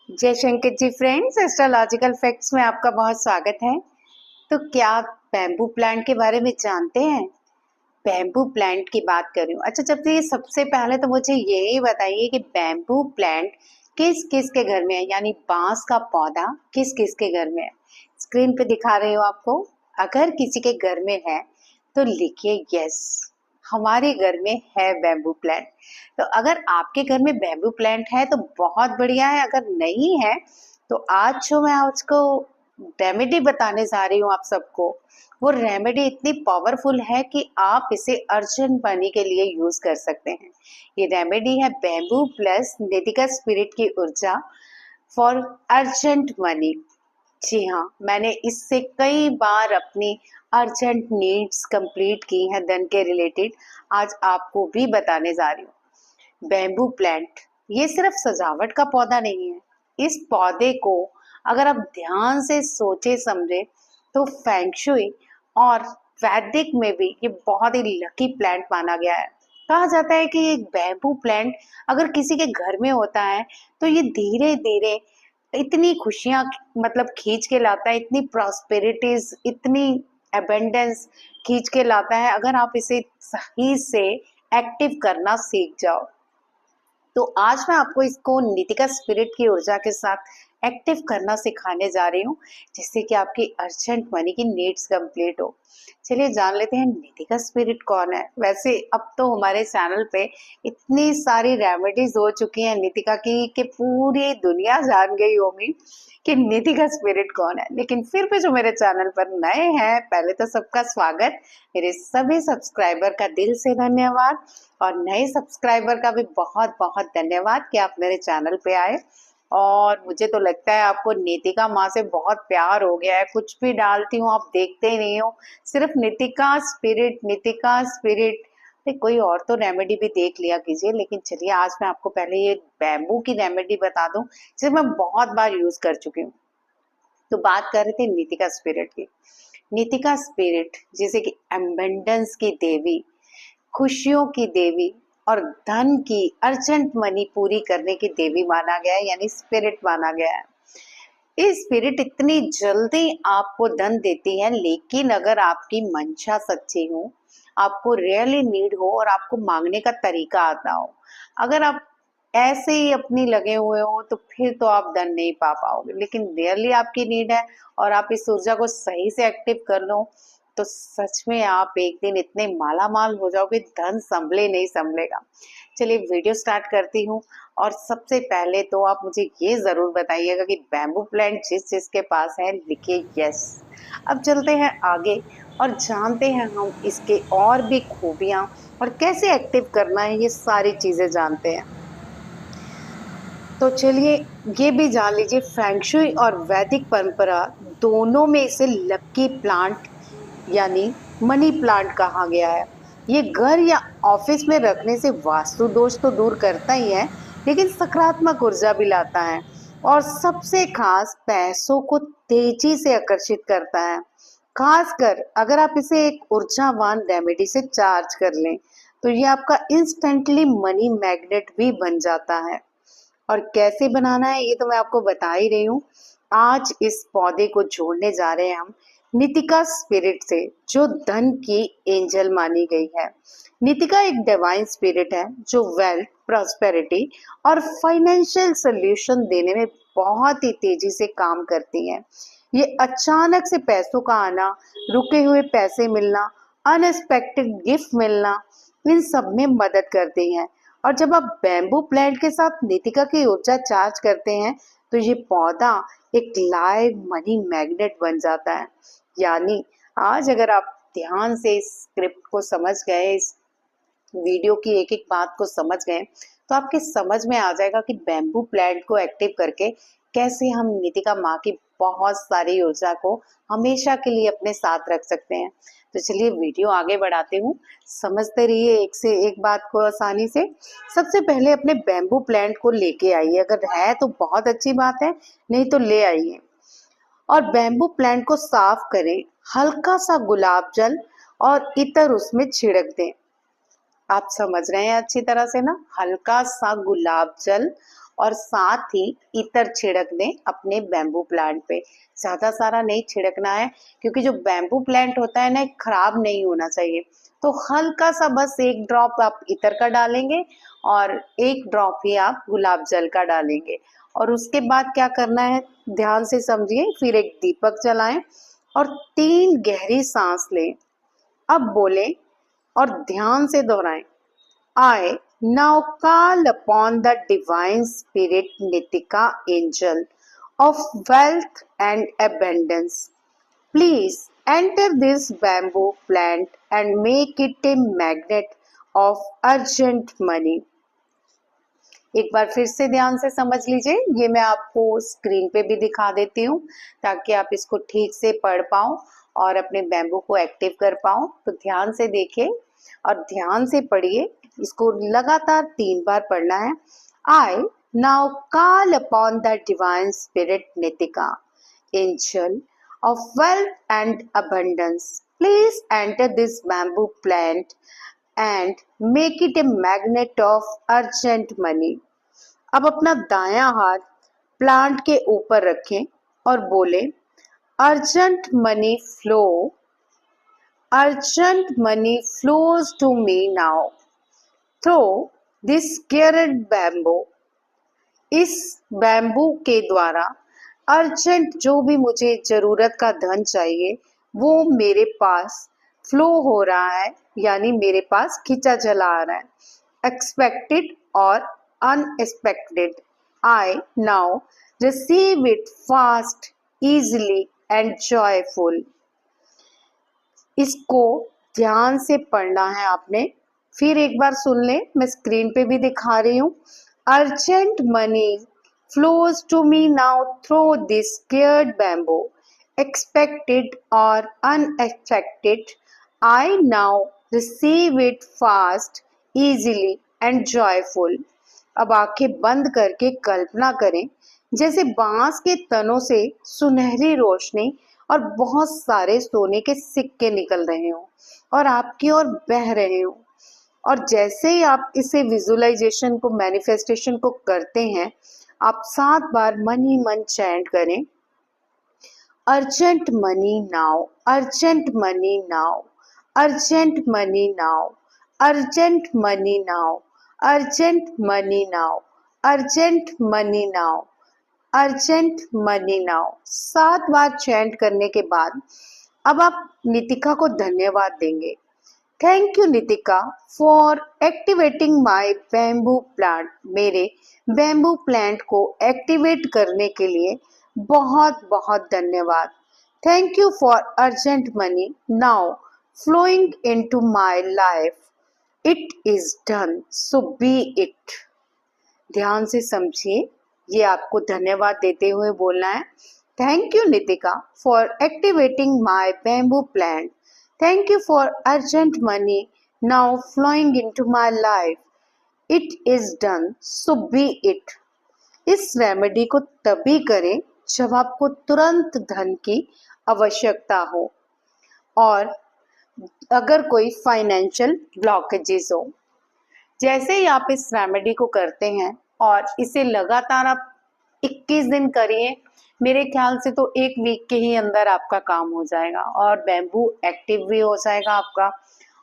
जय Shankar ji friends, astrological facts में आपका बहुत स्वागत है। तो क्या आप बैम्बू प्लांट के बारे में जानते हैं? बैम्बू प्लांट की बात कर रही हूँ। अच्छा, जब ये सबसे पहले तो मुझे यही बताइए कि बैम्बू प्लांट किस किस के घर में है, यानी बांस का पौधा किस किस के घर में है। स्क्रीन पे दिखा रही हूँ आपको। अगर किसी के घर में है तो लिखिए यस, हमारे घर में है बैम्बू प्लांट। तो अगर आपके घर में बैम्बू प्लांट है तो बहुत बढ़िया है, अगर नहीं है तो आज जो मैं आपको रेमेडी बताने जा रही हूँ आप सबको, वो रेमेडी इतनी पावरफुल है कि आप इसे अर्जेंट मनी के लिए यूज कर सकते हैं। ये रेमेडी है बैम्बू प्लस नेतिका स्पिरिट की ऊर्जा फॉर अर्जेंट मनी। जी हाँ, मैंने इससे कई बार अपनी अर्जेंट नीड्स कंप्लीट की हैं धन के रिलेटेड। आज आपको भी बताने जा रही हूँ। बैम्बू प्लांट ये सिर्फ सजावट का पौधा नहीं है। इस पौधे को अगर आप ध्यान से सोचे समझे तो फेंगशुई और वैदिक में भी ये बहुत ही लकी प्लांट माना गया है। कहा जाता है कि एक बैम्बू प्लांट अगर किसी के घर में होता है तो ये धीरे धीरे इतनी खुशियां मतलब खींच के लाता है, इतनी प्रॉस्पेरिटीज, इतनी अबेंडेंस खींच के लाता है अगर आप इसे सही से एक्टिव करना सीख जाओ। तो आज मैं आपको इसको नीतिका स्पिरिट की ऊर्जा के साथ एक्टिव करना सिखाने जा रही हूँ, जिससे कि आपकी अर्जेंट मनी की नीड्स कंप्लीट हो। चलिए जान लेते हैं नीतिका स्पिरिट कौन है। वैसे अब तो हमारे चैनल पे इतनी सारी रेमेडीज हो चुकी हैं नीतिका की कि पूरी दुनिया जान गई होगी कि नीतिका स्पिरिट कौन है। लेकिन फिर भी जो मेरे चैनल पर नए हैं, पहले तो सबका स्वागत। मेरे सभी सब्सक्राइबर का दिल से धन्यवाद और नए सब्सक्राइबर का भी बहुत बहुत धन्यवाद कि आप मेरे चैनल पे आए। और मुझे तो लगता है आपको नीतिका माँ से बहुत प्यार हो गया है। कुछ भी डालती हूँ आप देखते ही नहीं हो, सिर्फ नीतिका स्पिरिट नीतिका स्पिरिट। कोई और तो रेमेडी भी देख लिया कीजिए। लेकिन चलिए आज मैं आपको पहले ये बैम्बू की रेमेडी बता दूं, जिसे मैं बहुत बार यूज कर चुकी हूँ। तो बात कर रहे थे नीतिका स्पिरिट की। नीतिका स्पिरिट जैसे कि एम्बेंडेंस की देवी, खुशियों की देवी और धन की अर्जेंट मनी पूरी करने की देवी माना गया है, यानी स्पिरिट माना गया है। ये स्पिरिट इतनी जल्दी आपको धन देती है, लेकिन अगर आपकी मंशा सच्ची हो, आपको रियली नीड हो और आपको मांगने का तरीका आता हो। अगर आप ऐसे ही अपनी लगे हुए हो तो फिर तो आप धन नहीं पा पाओगे। लेकिन रियली आपकी नीड है और आप इस ऊर्जा को सही से एक्टिव कर लो तो सच में आप एक दिन इतने माला माल हो जाओगे, धन संभले नहीं संभलेगा। चलिए वीडियो स्टार्ट करती हूँ। और सबसे पहले तो आप मुझे ये जरूर बताइएगा कि बैम्बू प्लांट जिस जिसके पास है लिखिए यस। अब चलते हैं आगे और जानते हैं हम इसके और भी खूबियां और कैसे एक्टिव करना है, ये सारी चीजें जानते हैं। तो चलिए ये भी जान लीजिए, फेंगशुई और वैदिक परंपरा दोनों में इसे लक्की प्लांट यानी मनी प्लांट कहा गया है। ये घर या ऑफिस में रखने से वास्तु दोष तो दूर करता ही है, लेकिन सकारात्मक ऊर्जा भी लाता है और सबसे खास पैसों को तेजी से आकर्षित करता है। खासकर अगर आप इसे एक ऊर्जावान रेमेडी से चार्ज कर लें तो ये आपका इंस्टेंटली मनी मैग्नेट भी बन जाता है। और कैसे बनाना है ये तो मैं आपको बता ही रही हूँ। आज इस पौधे को जोड़ने जा रहे हैं हम नीतिका स्पिरिट से, जो धन की एंजल मानी गई है। नीतिका एक डिवाइन स्पिरिट है जो वेल्थ, प्रॉस्पेरिटी और फाइनेंशियल सोल्यूशन देने में बहुत ही तेजी से काम करती है। ये अचानक से पैसों का आना, रुके हुए पैसे मिलना, अनएक्सपेक्टेड गिफ्ट मिलना, इन सब में मदद करती हैं। और जब आप बैम्बू प्लांट के साथ नीतिका की ऊर्जा चार्ज करते हैं तो ये पौधा एक लाइव मनी मैग्नेट बन जाता है। यानी आज अगर आप ध्यान से इस स्क्रिप्ट को समझ गए, इस वीडियो की एक एक बात को समझ गए, तो आपके समझ में आ जाएगा कि बैम्बू प्लांट को एक्टिव करके कैसे हम नीतिका माँ की बहुत सारी ऊर्जा को हमेशा के लिए अपने साथ रख सकते हैं। तो चलिए वीडियो आगे बढ़ाते हूँ, समझते रहिए एक से एक बात को आसानी से। सबसे पहले अपने बैम्बू प्लांट को लेके आइए, अगर है तो बहुत अच्छी बात है, नहीं तो ले आइए। और बैम्बू प्लांट को साफ करें, हल्का सा गुलाब जल और इतर उसमें छिड़क दें। आप समझ रहे हैं अच्छी तरह से ना, हल्का सा गुलाब जल और साथ ही इतर छिड़क दें अपने बैम्बू प्लांट पे। ज़्यादा सारा नहीं छिड़कना है, क्योंकि जो बैम्बू प्लांट होता है ना, खराब नहीं होना चाहिए। तो हल्का सा बस 1 ड्रॉप आप इतर का डालेंगे और 1 ड्रॉप ही आप गुलाब जल का डालेंगे। और उसके बाद क्या करना है, ध्यान से समझिए। फिर एक दीपक जलाएं और 3 गहरी सांस लें। अब बोलें और ध्यान से दोहराएं, I now call upon the divine spirit Nitika, angel of wealth and abundance. Please enter this bamboo plant and make it a magnet of urgent money. एक बार फिर से ध्यान से समझ लीजिए। ये मैं आपको स्क्रीन पे भी दिखा देती हूँ ताकि आप इसको ठीक से पढ़ पाओ और अपने बैम्बू को एक्टिव कर पाओ। तो ध्यान से देखिए और ध्यान से पढ़िए। इसको लगातार 3 बार पढ़ना है। I now call upon the divine spirit Nitika, angel of wealth and abundance. Please enter this bamboo plant and make it a magnet of urgent money. अब अपना दायां हाथ प्लांट के ऊपर रखें और बोले, urgent money flow, urgent money flows to me now through this scared bamboo. इस बैम्बू के द्वारा अर्जेंट जो भी मुझे जरूरत का धन चाहिए वो मेरे पास फ्लो हो रहा है, यानी मेरे पास खींचा चला आ रहा है। एक्सपेक्टेड और unexpected, I now receive it fast, easily and joyful. इसको ध्यान से पढ़ना है आपने। फिर एक बार सुन ले, मैं स्क्रीन पे भी दिखा रही हूँ। Urgent money flows to me now through this scared bamboo, expected or unexpected, I now receive it fast, easily and joyful. अब आंखें बंद करके कल्पना करें जैसे बांस के तनों से सुनहरी रोशनी और बहुत सारे सोने के सिक्के निकल रहे हों और आपकी ओर बह रहे हों। और जैसे ही आप इसे विजुअलाइजेशन को, मैनिफेस्टेशन को करते हैं, आप 7 बार मन ही मन चैंट करें, urgent money now, urgent money now, urgent money now, urgent money now, urgent money now, urgent money now, urgent money now. 7 बार चैंट करने के बाद अब आप नितिका को धन्यवाद देंगे। Thank you Nitika for activating my bamboo plant. मेरे बैम्बू प्लांट को एक्टिवेट करने के लिए बहुत बहुत धन्यवाद। Thank you for urgent money now flowing into my life. It is done, so B it. ध्यान से समझिए, ये आपको धन्यवाद देते हुए बोलना है। Thank you Nitika for activating my bamboo plant. Thank you for urgent money now flowing into my life. It is done, so be it. इस रेमेडी को तभी करें जब आपको तुरंत धन की आवश्यकता हो और अगर कोई फाइनेंशियल ब्लॉकेजेस हो। जैसे ही आप इस रेमेडी को करते हैं और इसे लगातार आप 21 दिन करिए, मेरे ख्याल से तो 1 वीक के ही अंदर आपका काम हो जाएगा और बैम्बू एक्टिव भी हो जाएगा आपका।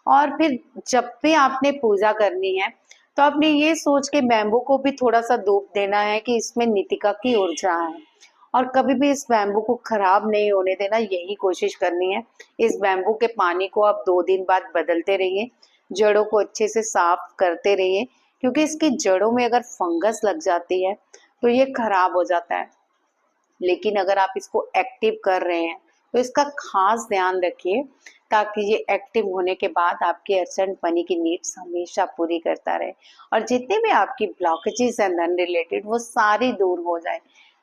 और फिर जब भी आपने पूजा करनी है तो आपने ये सोच के बैम्बू को भी थोड़ा सा धूप देना है कि इसमें नितिका की ऊर्जा है, और कभी भी इस बैम्बू को खराब नहीं होने देना, यही कोशिश करनी है। इस बैम्बू के पानी को आप 2 दिन बाद बदलते रहिए, जड़ों को अच्छे से साफ करते रहिए, क्योंकि इसकी जड़ों में अगर फंगस लग जाती है तो ये खराब हो जाता है। लेकिन अगर आप इसको एक्टिव कर रहे हैं तो इसका खास ध्यान रखिए ताकि ये एक्टिव होने के बाद आपकी अर्जेंट मनी की नीड्स हमेशा पूरी करता रहे और जितने भी आपकी ब्लॉकेजेस हैं धन रिलेटेड वो सारी दूर हो जाए।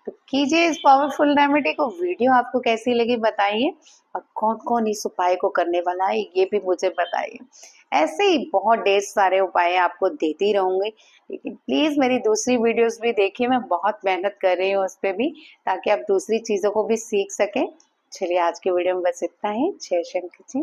तो कीजिए इस पावरफुल रेमेडी को। वीडियो आपको कैसी लगी बताइए, और कौन कौन इस उपाय को करने वाला है ये भी मुझे बताइए। ऐसे ही बहुत ढेर सारे उपाय आपको देती रहूंगी, लेकिन प्लीज़ मेरी दूसरी वीडियोस भी देखिए। मैं बहुत मेहनत कर रही हूँ उस पर भी, ताकि आप दूसरी चीज़ों को भी सीख सकें। चलिए आज के वीडियो में बस इतना ही। जय शंकर जी।